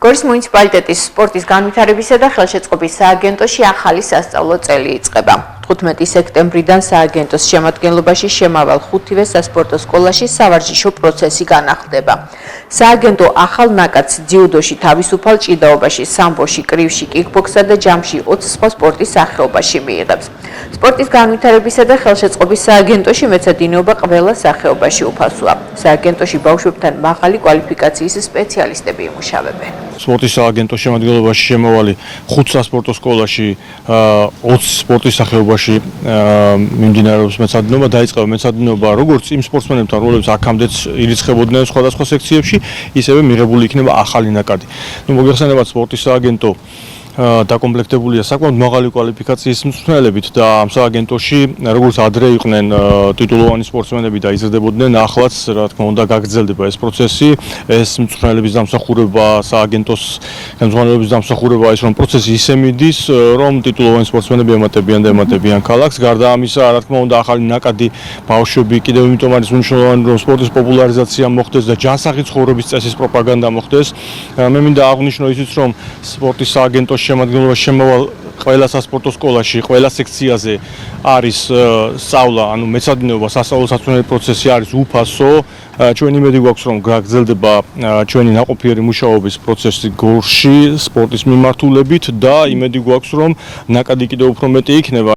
გორის მუნიციპალიტეტის სპორტის განვითარებისა და ხელშეწყობის სააგენტოში ახალი სასწავლო წელი იწყება. 15 სექტემბრიდან სააგენტოს შემადგენლობაში შემავალ 5-ვე სასპორტო სკოლაში სავარჯიშო პროცესი განახლდება. სააგენტო ახალ ნაკადს ძიუდოში, თავისუფალ ჭიდაობაში, სამბოში, კრივში, კიკბოქსსა და ჯამში 20 სხვა სპორტის სახეობაში მიიღებს. სპორტის განვითარებისა და ხელშეწყობის სააგენტოში მეცადინეობა ყველა სახეობაში უფასოა. სააგენტოში ბავშვებთან მაღალი კვალიფიკაციის სპეციალისტები იმუშავებენ. სპორტის სააგენტოს შემადგენლობაში შემავალი 5 სასპორტო სკოლაში 20 სპორტის სახეობაში მიმდინარეობს მეცადინეობა. დაიწყება მეცადინეობა როგორც იმ სპორტსმენებთან, რომლებიც აქამდეც ირიცხებოდნენ სხვადასხვა სექციებში, ისევე მიღებული იქნება ახალი ნაკადი. მოგეხსენებათ, სპორტის სააგენტო დაკომპლექტებულია საკმაოდ მაღალი კვალიფიკაციის მწვრთნელებით და ამ სააგენტოში როგორც ადრე იყვნენ ტიტულოვანი სპორტსმენები და იზრდებოდნენ, ახლაც რა თქმა უნდა გაგრძელდება ეს პროცესი, ეს მწვრთნელების დამსახურება, სააგენტოს ხელმძღვანელობის დამსახურება ის რომ პროცესი ისე მიდის, რომ ტიტულოვანი სპორტსმენები ემატებიან ქალაქს. გარდა ამისა, რა თქმა უნდა, ახალი ნაკადი ბავშვები კიდევ იმიტომ არის მნიშვნელოვანი, რომ სპორტის პოპულარიზაცია მოხდეს და ჯანსაღი ცხოვრების წესის პროპაგანდა მოხდეს. მე მინდა აღვნიშნო ისიც, რომ სპორტის სააგენტოს შემადგენლობაში შემავალ ყველა სასპორტო სკოლაში, ყველა სექციაზე არის სწავლა, ანუ მეცადინეობა, სასწავლო საცხოვრებელი პროცესი არის უფასო. ჩვენ იმედი გვაქვს, რომ გაგრძელდება ჩვენი ნაყოფიერი მუშაობის პროცესი გორში, სპორტის მიმართულებით და იმედი გვაქვს, რომ ნაკადი კიდევ უფრო მეტი იქნება.